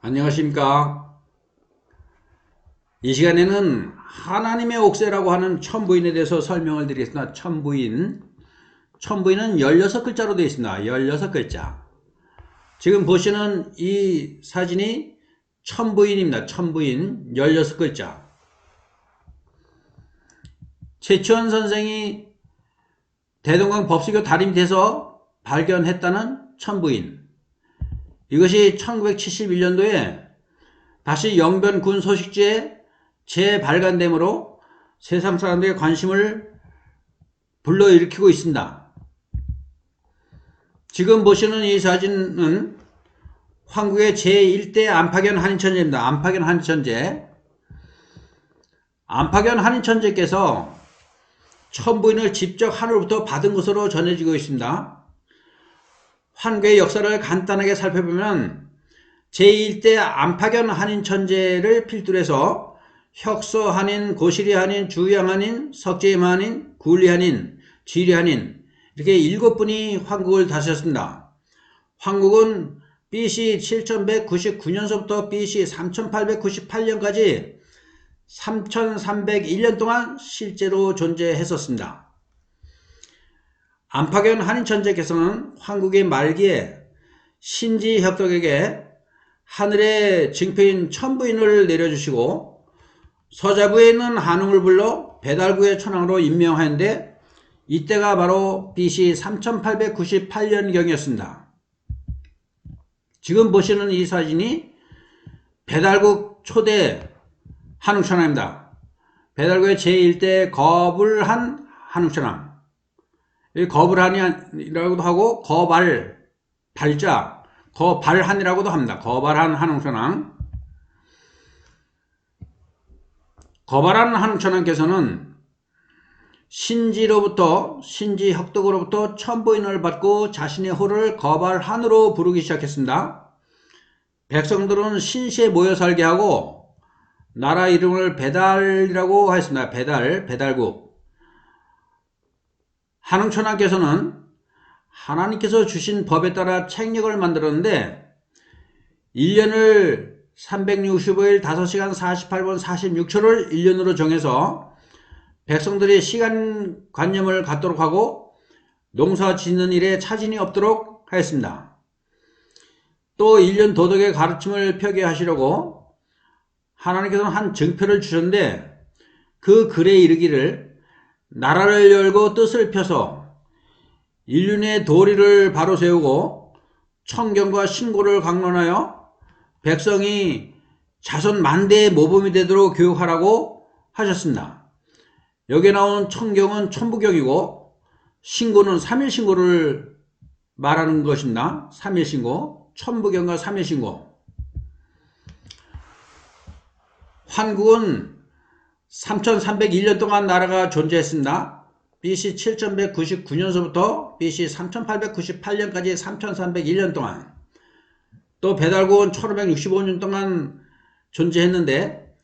안녕하십니까. 이 시간에는 하나님의 옥새라고 하는 천부인에 대해서 설명을 드리겠습니다. 천부인은 16글자로 되어 있습니다. 16글자. 지금 보시는 이 사진이 천부인입니다. 천부인 16글자. 최치원 선생이 대동강 법수교 다리 밑에서 발견했다는 천부인. 이것이 1971년도에 다시 영변 군 소식지에 재발간됨으로 세상 사람들의 관심을 불러일으키고 있습니다. 지금 보시는 이 사진은 한국의 제1대 안파견 한인천재입니다. 안파견 한인천재. 안파견 한인천재께서 천부인을 직접 하늘로부터 받은 것으로 전해지고 있습니다. 한국의 역사를 간단하게 살펴보면 제1대 안파견 한인천재를 필두로 해서 혁서 한인, 고시리 한인, 주양 한인, 석재임 한인, 굴리 한인, 지리 한인 이렇게 7분이 한국을 다스렸습니다. 한국은 BC 7199년서부터 BC 3898년까지 3301년 동안 실제로 존재했었습니다. 안파견 한인천재께서는 한국의 말기에 신지혁덕에게 하늘의 증표인 천부인을 내려주시고 서자부에 있는 한웅을 불러 배달구의 천왕으로 임명하였는데 이때가 바로 BC 3898년경이었습니다. 지금 보시는 이 사진이 배달국 초대 한웅천왕입니다. 배달구의 제1대 거불한 한웅천왕. 거불한이라고도 하고 발자 거발한이라고도 합니다. 거발한 한웅천왕. 거발한 한웅천왕께서는 신지혁덕으로부터 천부인을 받고 자신의 호를 거발한으로 부르기 시작했습니다. 백성들은 신시에 모여 살게 하고 나라 이름을 배달이라고 하였습니다. 배달국. 한웅천왕께서는 하나님께서 주신 법에 따라 책력을 만들었는데 1년을 365일 5시간 48분 46초를 1년으로 정해서 백성들이 시간관념을 갖도록 하고 농사 짓는 일에 차진이 없도록 하였습니다. 또 1년 도덕의 가르침을 펴게 하시려고 하나님께서는 한 증표를 주셨는데 그 글에 이르기를 나라를 열고 뜻을 펴서 인륜의 도리를 바로 세우고 청경과 신고를 강론하여 백성이 자손 만대의 모범이 되도록 교육하라고 하셨습니다. 여기에 나온 청경은 천부경이고 신고는 삼일신고를 말하는 것입니다. 삼일신고, 천부경과 삼일신고. 한국은 3301년 동안 나라가 존재했습니다. BC 7199년서부터 BC 3898년까지 3301년 동안. 또 배달국은 1565년 동안 존재했는데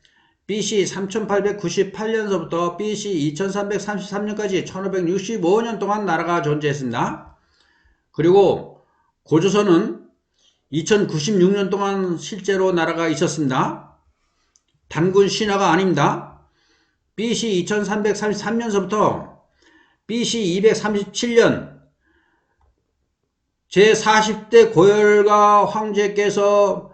BC 3898년서부터 BC 2333년까지 1565년 동안 나라가 존재했습니다. 그리고 고조선은 2096년 동안 실제로 나라가 있었습니다. 단군 신화가 아닙니다. BC 2333년서부터 BC 237년 제40대 고열가 황제께서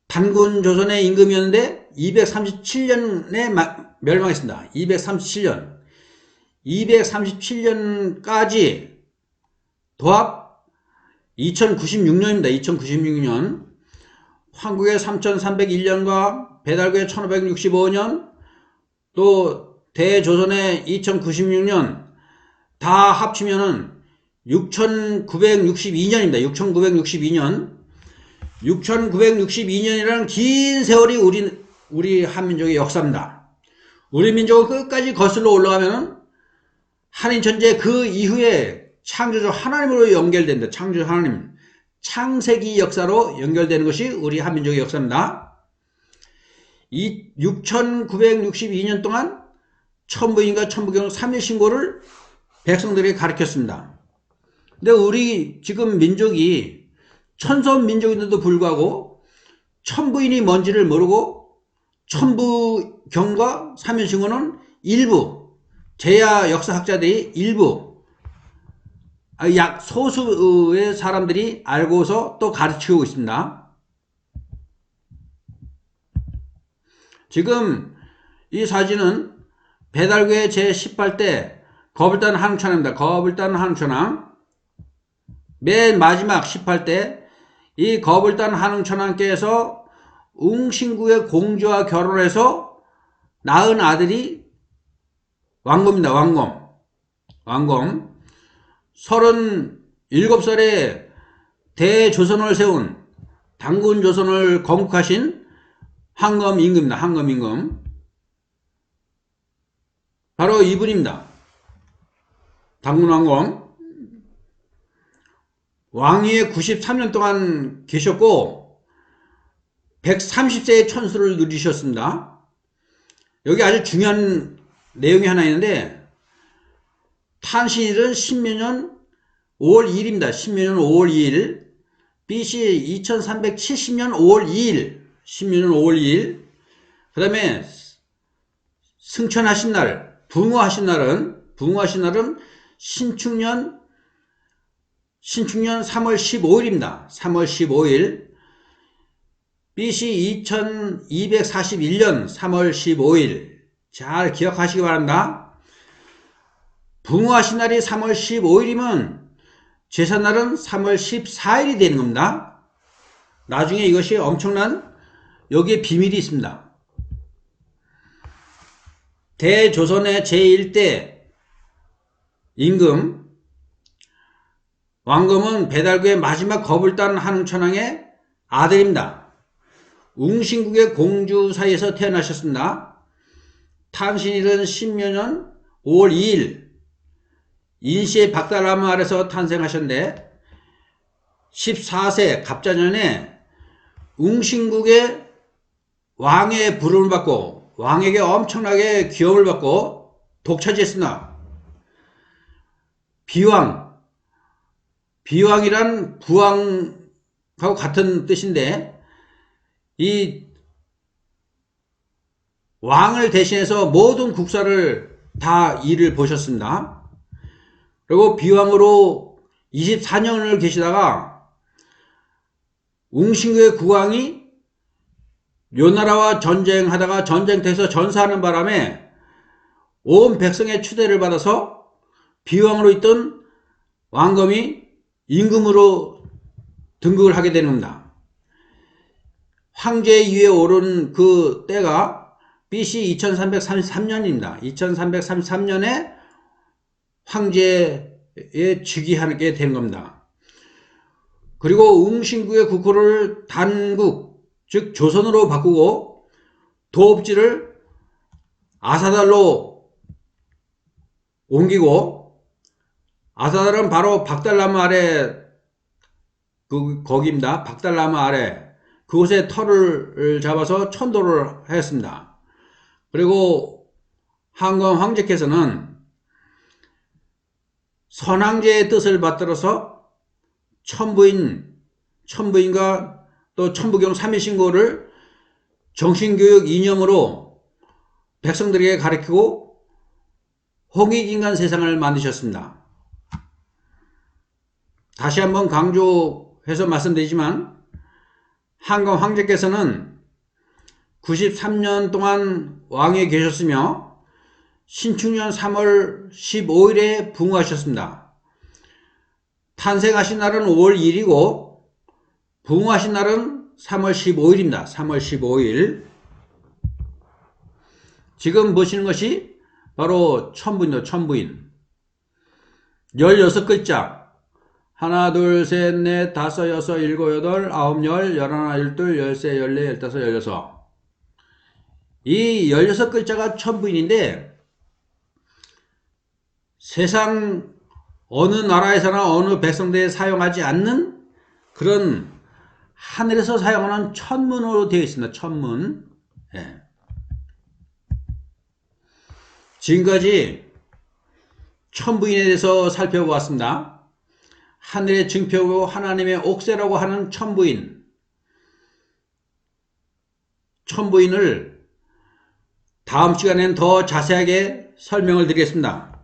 단군 조선의 임금이었는데 237년에 멸망했습니다. 237년까지 도합 2096년입니다. 2096년 한국의 3301년과 배달구의 1565년 또 대조선의 2096년 다 합치면은 6962년입니다. 6962년. 6962년이라는 긴 세월이 우리 한민족의 역사입니다. 우리 민족은 끝까지 거슬러 올라가면은 한인천재 그 이후에 창조주 하나님으로 연결된다. 창조주 하나님. 창세기 역사로 연결되는 것이 우리 한민족의 역사입니다. 이 6962년 동안 천부인과 천부경 3일신고를 백성들에게 가르쳤습니다. 근데 우리 지금 민족이 천선 민족인데도 불구하고 천부인이 뭔지를 모르고 천부경과 삼일신고는 일부 제야 역사학자들이 일부 약 소수의 사람들이 알고서 또 가르치고 있습니다. 지금 이 사진은 배달괴 제18대 거불단 한웅천왕입니다. 거불단 한웅천왕 맨 마지막 18대 이 거불단 한웅천왕께서 웅신구의 공주와 결혼해서 낳은 아들이 왕검입니다. 왕검 37살에 대조선을 세운 당군조선을 건국하신 황검임금입니다. 황검임금 바로 이분입니다. 당군왕검 왕위에 93년 동안 계셨고 130세의 천수를 누리셨습니다. 여기 아주 중요한 내용이 하나 있는데 탄신일은 신묘년 5월 2일입니다. 신묘년 5월 2일 BC 2370년 5월 2일 신묘년 5월 2일 그 다음에 승천하신 날 붕어하신 날은 신축년 3월 15일입니다. 3월 15일 BC 2241년 3월 15일 잘 기억하시기 바랍니다. 붕어하신 날이 3월 15일이면 제삿날은 3월 14일이 되는 겁니다. 나중에 이것이 엄청난 여기에 비밀이 있습니다. 대조선의 제1대 임금 왕검은 배달구의 마지막 거불단 한웅천왕의 아들입니다. 웅신국의 공주 사이에서 태어나셨습니다. 탄신일은 신묘년 5월 2일 인시의 박달나무 아래서 탄생하셨는데 14세 갑자년에 웅신국의 왕의 부름을 받고 왕에게 엄청나게 기업을 받고 독차지했습니다. 비왕이란 부왕하고 같은 뜻인데 이 왕을 대신해서 모든 국사를 다 일을 보셨습니다. 그리고 비왕으로 24년을 계시다가 웅신구의 국왕이 요나라와 전쟁하다가 전쟁터에서 전사하는 바람에 온 백성의 추대를 받아서 비왕으로 있던 왕검이 임금으로 등극을 하게 되는 겁니다. 황제 위에 오른 그 때가 BC 2333년입니다. 2333년에 황제에 즉위하게 되는 겁니다. 그리고 웅신구의 국호를 단국, 즉 조선으로 바꾸고 도읍지를 아사달로 옮기고 아사달은 바로 박달나무 아래 거기입니다. 박달나무 아래 그곳에 터를 잡아서 천도를 하였습니다. 그리고 황검 황제께서는 선왕제의 뜻을 받들어서 천부인과 또 천부경 3일신고를 정신교육 이념으로 백성들에게 가르치고 홍익인간 세상을 만드셨습니다. 다시 한번 강조해서 말씀드리지만 황검 황제께서는 93년 동안 왕위에 계셨으며 신축년 3월 15일에 붕어하셨습니다. 탄생하신 날은 5월 1일이고 붕어하신 날은 3월 15일입니다. 3월 15일 지금 보시는 것이 바로 천부인이죠. 천부인 16글자 하나 둘셋넷 다섯 여섯 일곱 여덟 아홉 열 열하나 열둘 열세 열네 열다섯 열여섯 이 16글자가 천부인인데 세상 어느 나라에서나 어느 백성대에 사용하지 않는 그런 하늘에서 사용하는 천문으로 되어 있습니다. 천문. 예. 지금까지 천부인에 대해서 살펴보았습니다. 하늘의 증표고 하나님의 옥새라고 하는 천부인 첨부인을 다음 시간엔 더 자세하게 설명을 드리겠습니다.